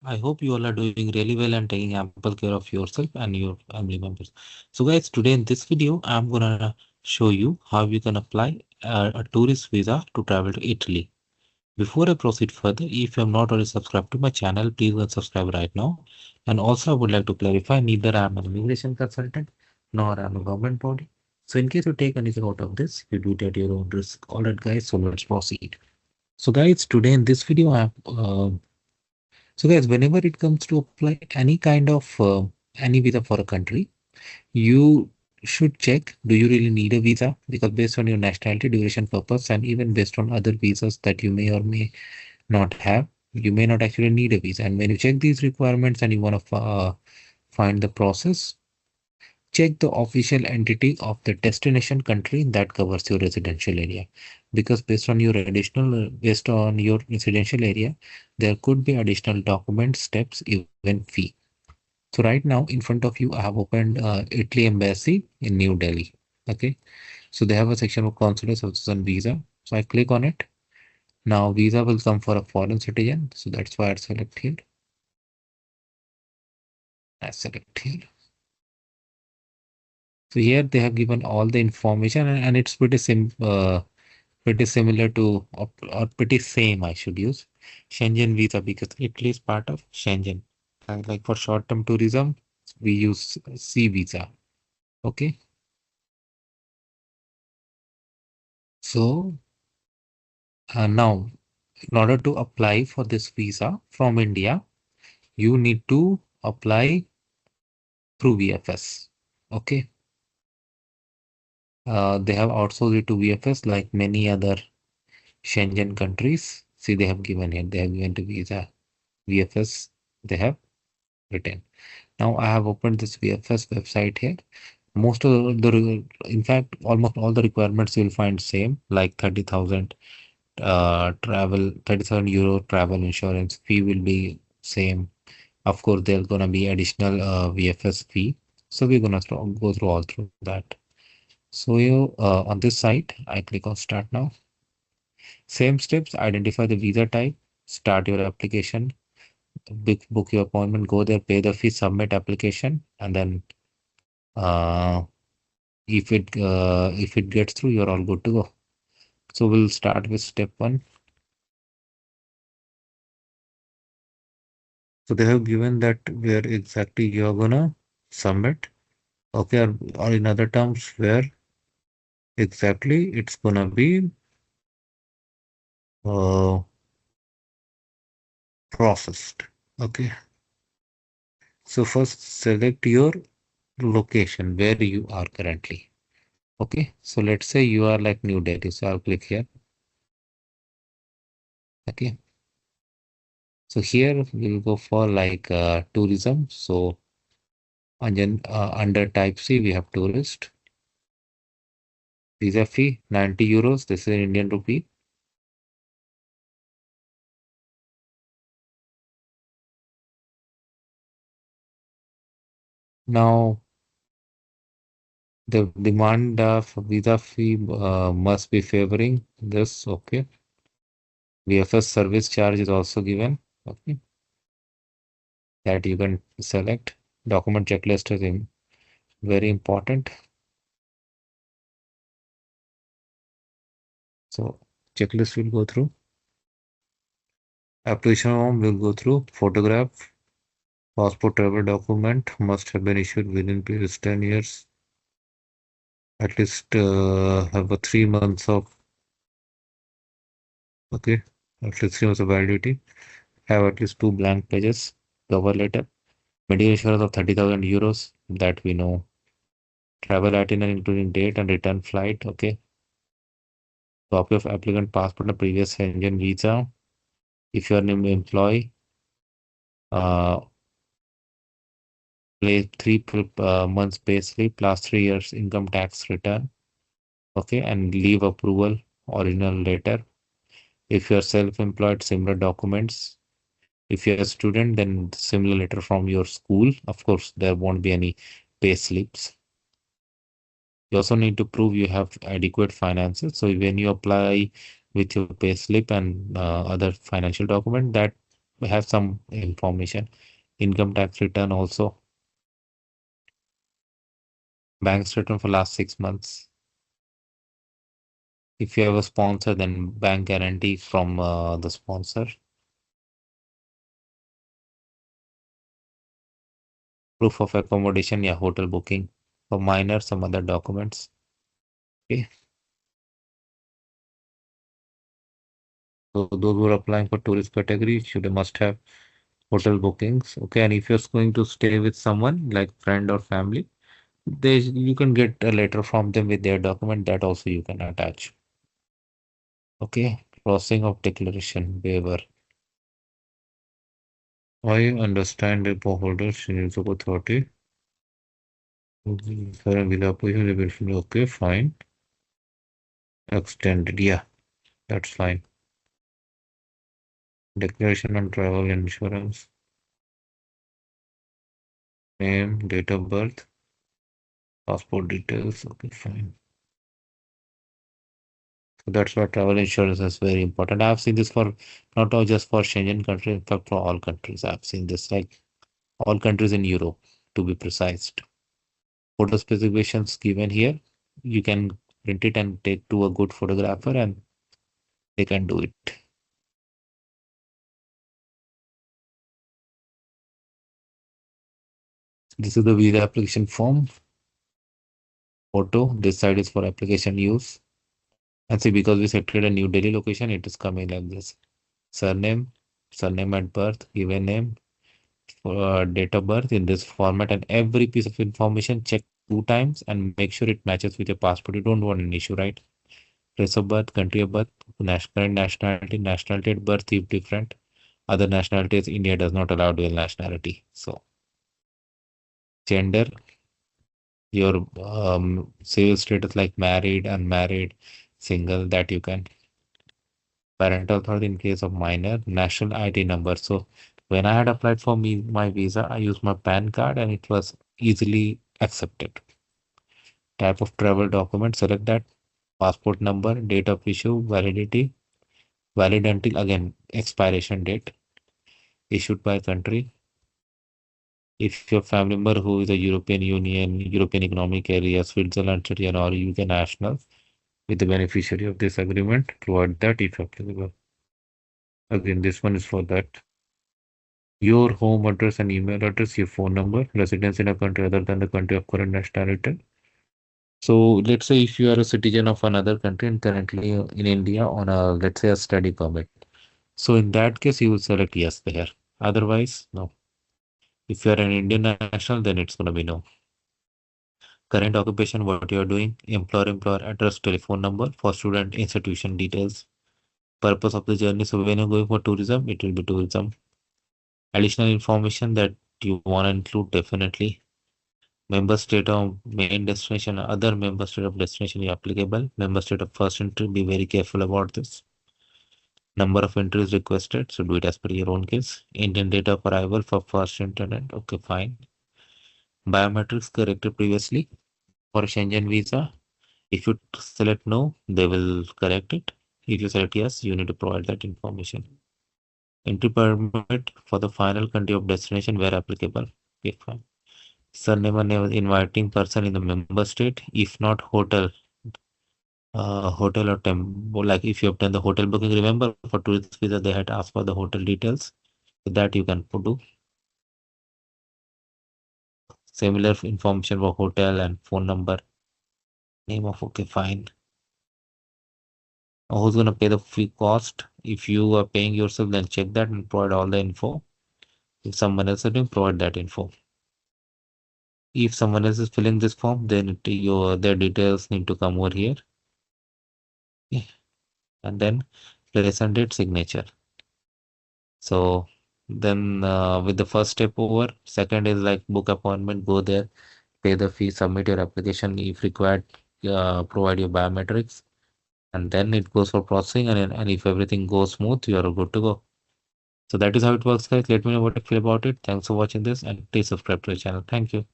I hope you all are doing really well and taking ample care of yourself and your family members. So guys, today in this video, I'm gonna show you how you can apply a tourist visa to travel to Italy. Before I proceed further, if you have not already subscribed to my channel, please go and subscribe right now. And also, I would like to clarify, neither I am an immigration consultant nor I am a government body. So in case you take anything out of this, you do it at your own risk. All right, guys, so let's proceed. So guys, today in this video, so guys, whenever it comes to apply any kind of any visa for a country, you should check, do you really need a visa? Because based on your nationality, duration, purpose, and even based on other visas that you may or may not have, you may not actually need a visa. And when you check these requirements and you want to find the process, check the official entity of the destination country that covers your residential area, because based on your residential area, there could be additional document steps, even fee. So right now in front of you, I have opened Italy embassy in New Delhi. Okay, so they have a section of consular services and visa. So I click on it. Now visa will come for a foreign citizen, so that's why I select here. I select here. So here they have given all the information, and it's pretty similar to, or pretty same, I should use, Schengen visa, because Italy is part of Schengen. Like for short-term tourism, we use C visa. Okay, so now in order to apply for this visa from India, you need to apply through VFS. Okay, they have outsourced it to VFS like many other Schengen countries. See, they have given here, they have given to visa VFS, they have written. Now I have opened this VFS website here. Most of in fact, almost all the requirements you will find same, like 30,000 travel, 37 euro travel insurance fee will be same. Of course, there's gonna be additional VFS fee. So we're gonna go through all through that. So you on this site, I click on start now. Same steps, identify the visa type, start your application, book your appointment, go there, pay the fee, submit application, and then uh, if it gets through, you're all good to go. So we'll start with step one. So they have given that where exactly you're gonna submit, okay, or in other terms, where exactly it's gonna be uh, processed. Okay, so first select your location where you are currently. Okay, so let's say you are like New Delhi, so I'll click here. Okay, so here we'll go for like tourism. So under type C, we have tourist. Visa fee 90 euros. This is in Indian rupee. Now the demand of visa fee must be favoring this. Okay. VFS service charge is also given. Okay. That you can select. Document checklist is very important. So checklist will go through. Application form will go through. Photograph. Passport travel document must have been issued within previous 10 years. At least have a 3 months of, okay, at least 3 months of validity. Have at least two blank pages. Cover letter. Medical insurance of 30,000 euros. That we know. Travel itinerary including date and return flight. Okay. Copy of applicant passport and previous Schengen visa. If you are an employee, uh, play 3 months pay slip, last 3 years income tax return. Okay, and leave approval, original letter. If you are self-employed, similar documents. If you're a student, then similar letter from your school. Of course, there won't be any pay slips. You also need to prove you have adequate finances. So when you apply with your pay slip and other financial document, that We have some information, income tax return also, bank statement for last 6 months. If you have a sponsor, then bank guarantee from the sponsor. Proof of accommodation, yeah, hotel booking. For minor, some other documents. Okay. So those who are applying for tourist category should must have hotel bookings. Okay. And if you're going to stay with someone like friend or family, they you can get a letter from them with their document that also you can attach. Okay. Crossing of declaration waiver. I understand the holders needs of authority. Okay, fine. Extended. Yeah, that's fine. Declaration on travel insurance. Name, date of birth, passport details. Okay, fine. So that's why travel insurance is very important. I've seen this for not all just for Schengen countries, in fact for all countries. I've seen this like all countries in Europe to be precise. Photo specifications given here. You can print it and take to a good photographer and they can do it. This is the visa application form. Photo. This side is for application use. And see, because we selected a New Delhi location, it is coming like this. Surname, surname at birth, given name, date of birth in this format, and every piece of information check 2 times and make sure it matches with your passport. You don't want an issue, right? Place of birth, country of birth, nationality at birth if different. Other nationalities, India does not allow dual nationality. So gender, your civil status like married, unmarried, single, that you can. Parental authority in case of minor, national ID number. So when I had applied for my visa, I used my PAN card and it was easily accepted. Type of travel document, select that. Passport number, date of issue, validity, valid until again expiration date, issued by country. If your family member who is a European Union, European Economic Area, Switzerland citizen or UK national with the beneficiary of this agreement, provide that if applicable. Again, this one is for that. Your home address and email address, your phone number, residence in a country other than the country of current nationality. So let's say if you are a citizen of another country and currently in India on a, let's say a study permit. So in that case, you will select yes there. Otherwise, no. If you are an Indian national, then it's going to be no. Current occupation, what you are doing, employer address, telephone number for student institution details. Purpose of the journey. So when you're going for tourism, it will be tourism. Additional information that you want to include definitely. Member state of main destination, other member state of destination is applicable. Member state of first entry, be very careful about this. Number of entries requested, so do it as per your own case. Indian date of arrival for first internet, okay, fine. Biometrics corrected previously for Schengen visa. If you select no, they will correct it. If you select yes, you need to provide that information. Entry permit for the final country of destination where applicable. Okay, fine. Surname and name of the inviting person in the member state. If not, hotel or temple. Like if you have done the hotel booking, remember for tourist visa they had asked for the hotel details. So that you can do. Similar information for hotel and phone number. Name of okay, fine. Who's gonna pay the fee cost? If you are paying yourself, then check that and provide all the info. If someone else is doing, provide that info. If someone else is filling this form, then their details need to come over here. Okay. And then place and date signature. So then with the first step over, second is like book appointment, go there, pay the fee, submit your application if required, provide your biometrics, and then it goes for processing. And if everything goes smooth, you are good to go. So that is how it works, guys. Let me know what you feel about it. Thanks for watching this and please subscribe to the channel. Thank you.